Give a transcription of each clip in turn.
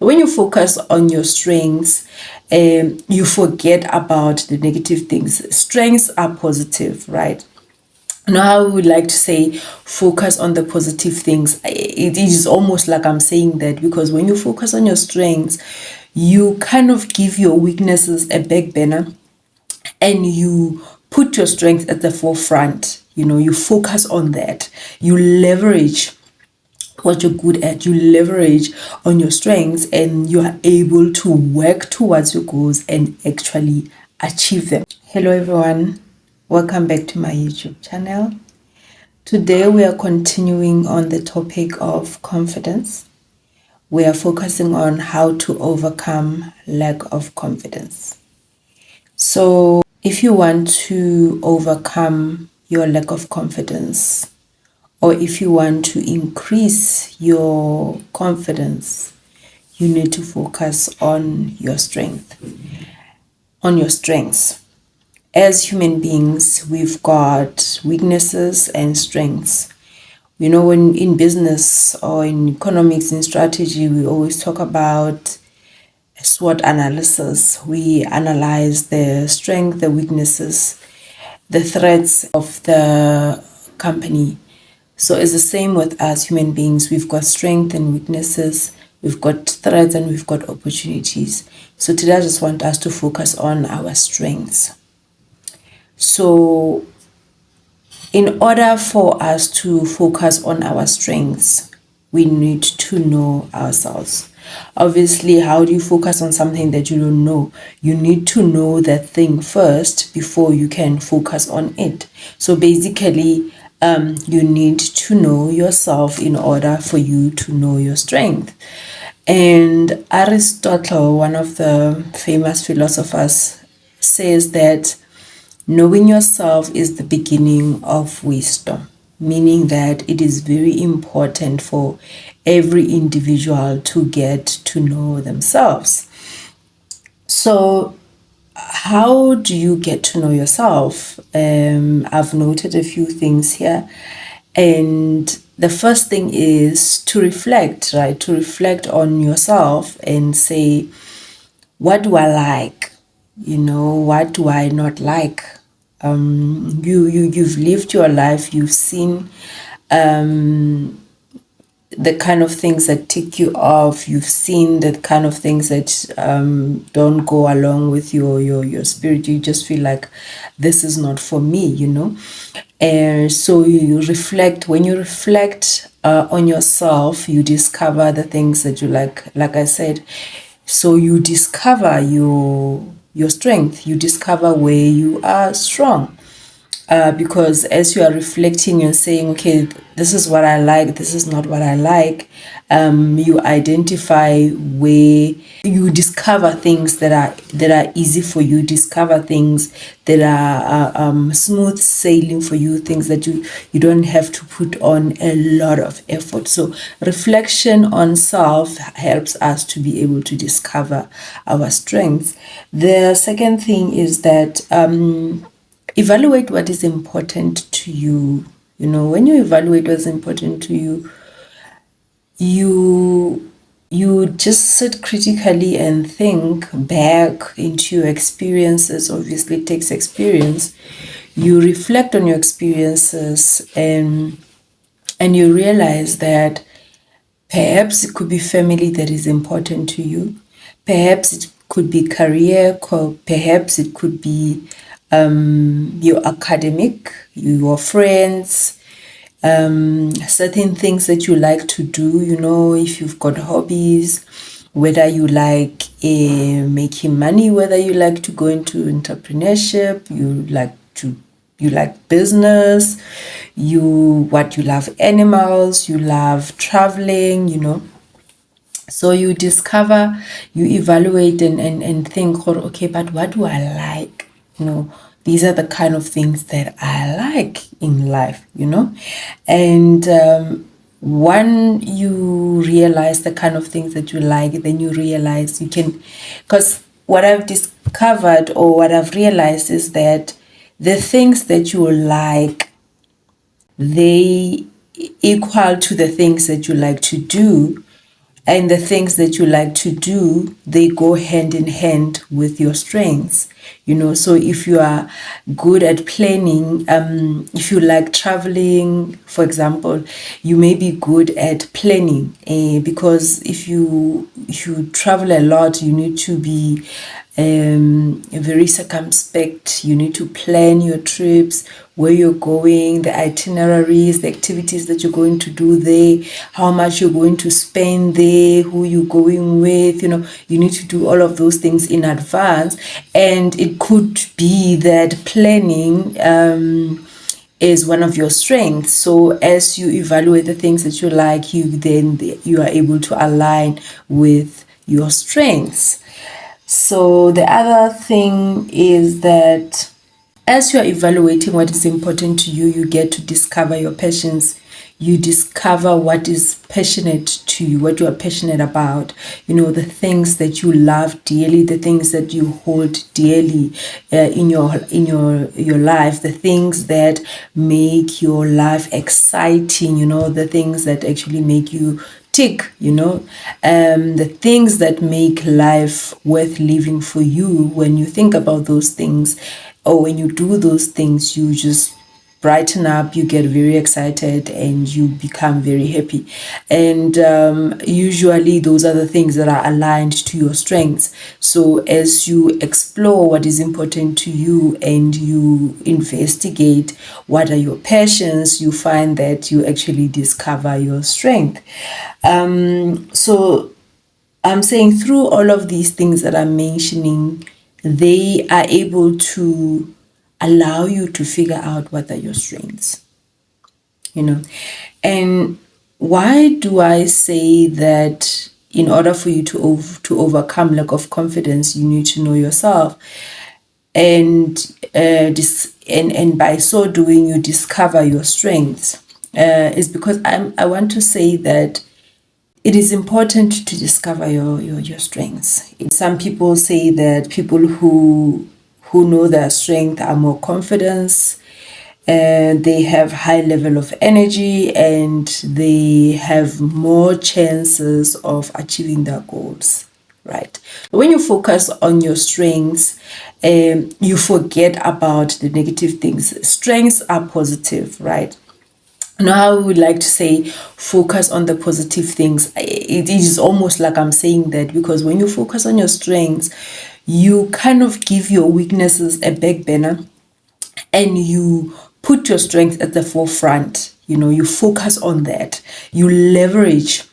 when you focus on your strengths, you forget about the negative things. Strengths are positive, right? Now, how we would like to say focus on the positive things. It is almost like I'm saying that because when you focus on your strengths, you kind of give your weaknesses a back burner and you put your strength at the forefront. You focus on that. You leverage what you're good at. You leverage on your strengths and you are able to work towards your goals and actually achieve them. Hello everyone, welcome back to my YouTube channel. Today we are continuing on the topic of confidence. We are focusing on how to overcome lack of confidence. So if you want to overcome your lack of confidence, or if you want to increase your confidence, you need to focus on your strengths. As human beings, we've got weaknesses and strengths. When in business or in economics, in strategy, we always talk about SWOT analysis. We analyze the strength, the weaknesses, the threats of the company. So it's the same with us human beings. We've got strength and weaknesses, we've got threats and we've got opportunities. So today I just want us to focus on our strengths. So in order for us to focus on our strengths, we need to know ourselves. Obviously, how do you focus on something that you don't know? You need to know that thing first before you can focus on it. So basically, you need to know yourself in order for you to know your strength. And Aristotle, one of the famous philosophers, says that knowing yourself is the beginning of wisdom, meaning that it is very important for every individual to get to know themselves. So how do you get to know yourself? I've noted a few things here. And the first thing is to reflect, right? To reflect on yourself and say, what do I like? What do I not like? You've lived your life, you've seen the kind of things that tick you off, you've seen the kind of things that don't go along with your spirit. You just feel like this is not for me, and so you reflect. When you reflect on yourself, you discover the things that you like I said. So you discover your strength, you discover where you are strong. Because as you are reflecting, you're saying, okay, this is what I like, this is not what I like. You identify where you discover things that are easy for you, discover things that are smooth sailing for you, things that you don't have to put on a lot of effort. So reflection on self helps us to be able to discover our strengths. The second thing is that evaluate what is important to you. When you evaluate what's important to you, you just sit critically and think back into your experiences. Obviously, it takes experience. You reflect on your experiences and you realize that perhaps it could be family that is important to you. Perhaps it could be career, perhaps it could be your academic, your friends, certain things that you like to do. If you've got hobbies, whether you like making money, whether you like to go into entrepreneurship, you like business, you love animals, you love traveling. So you discover, you evaluate and think, okay, but what do I like? These are the kind of things that I like in life, and when you realize the kind of things that you like, then you realize you can, because what I've discovered or what I've realized is that the things that you like, they equal to the things that you like to do. and the things that you like to do, they go hand in hand with your strengths. So if you are good at planning, if you like traveling, for example, you may be good at planning, because if you travel a lot, you need to be very circumspect. You need to plan your trips, where you're going, the itineraries, the activities that you're going to do there, how much you're going to spend there, who you're going with. You need to do all of those things in advance. And it could be that planning is one of your strengths. So as you evaluate the things that you like, you are able to align with your strengths. So the other thing is that as you are evaluating what is important to you, you get to discover your passions. You discover what is passionate to you, what you are passionate about. The things that you love dearly, the things that you hold dearly in your life, the things that make your life exciting. The things that actually make you tick, the things that make life worth living for you. When you think about those things, or when you do those things, you just brighten up, you get very excited, and you become very happy. And usually those are the things that are aligned to your strengths. So as you explore what is important to you and you investigate what are your passions, you find that you actually discover your strength. So I'm saying through all of these things that I'm mentioning, they are able to allow you to figure out what are your strengths. And why do I say that? In order for you to overcome lack of confidence, you need to know yourself, and by so doing, you discover your strengths. Is because I want to say that it is important to discover your strengths. Some people say that people who know their strength are more confident, they have high level of energy, and they have more chances of achieving their goals, right? When you focus on your strengths, you forget about the negative things. Strengths are positive, right? Now I would like to say focus on the positive things. It is almost like I'm saying that because when you focus on your strengths, you kind of give your weaknesses a back burner, and you put your strength at the forefront. You focus on that. You leverage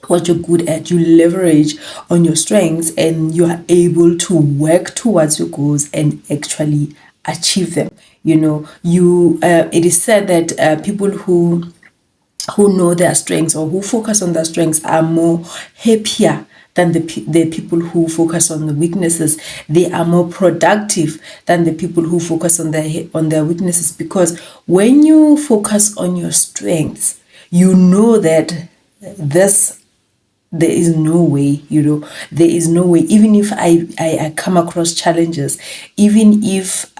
what you're good at. You leverage on your strengths, and you are able to work towards your goals and actually achieve them. It is said that people who know their strengths, or who focus on their strengths, are more happier than the people who focus on the weaknesses. They are more productive than the people who focus on their weaknesses, because when you focus on your strengths, you know that there is no way, even if I come across challenges, even if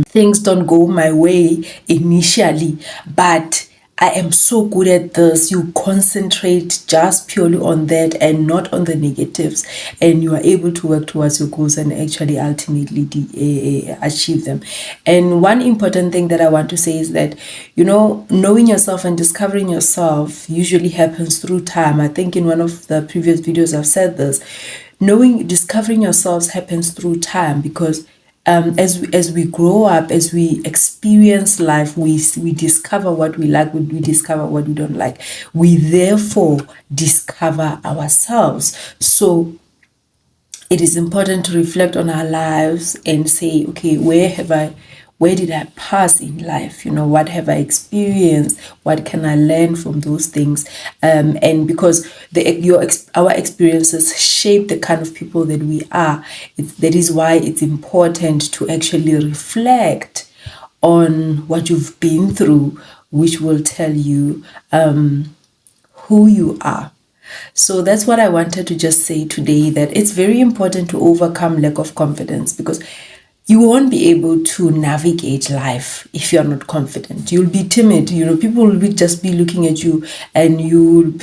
things don't go my way initially, but I am so good at this. You concentrate just purely on that and not on the negatives, and you are able to work towards your goals and actually ultimately achieve them. And one important thing that I want to say is that, knowing yourself and discovering yourself usually happens through time. I think in one of the previous videos I've said this. Discovering yourselves happens through time, because as we grow up, as we experience life, we discover what we like, we discover what we don't like. We therefore discover ourselves. So it is important to reflect on our lives and say, okay, where did I pass in life? What have I experienced? What can I learn from those things? And because our experiences shape the kind of people that we are. That is why it's important to actually reflect on what you've been through, which will tell you who you are. So that's what I wanted to just say today, that it's very important to overcome lack of confidence, because you won't be able to navigate life if you're not confident. You'll be timid. People will just be looking at you, and you'll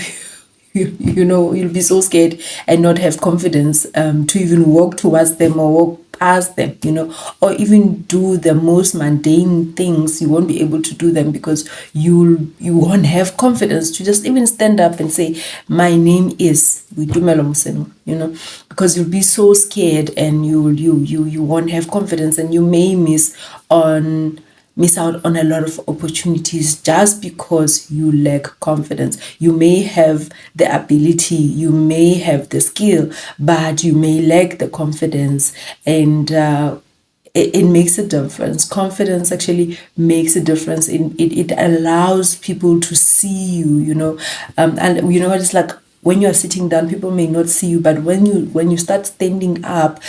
you'll be so scared and not have confidence to even walk towards them or walk past them, or even do the most mundane things. You won't be able to do them because you won't have confidence to just even stand up and say, my name is Boitumelo Moseno, because you'll be so scared and you won't have confidence, and you may miss out on a lot of opportunities just because you lack confidence. You may have the ability, you may have the skill, but you may lack the confidence, and it makes a difference. Confidence actually makes a difference. It allows people to see you, and you know what it's like. When you're sitting down, people may not see you, but when you start standing up,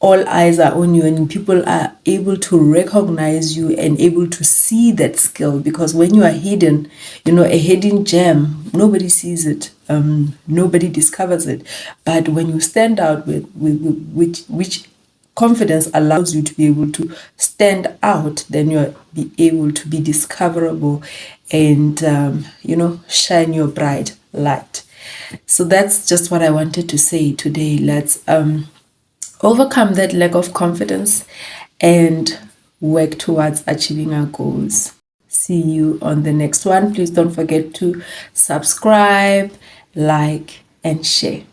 all eyes are on you, and people are able to recognize you and able to see that skill. Because when you are hidden, a hidden gem, nobody sees it, nobody discovers it. But when you stand out with which confidence allows you to be able to stand out, then you'll be able to be discoverable and shine your bright light. So that's just what I wanted to say today. Let's overcome that lack of confidence and work towards achieving our goals. See you on the next one. Please don't forget to subscribe, like, and share.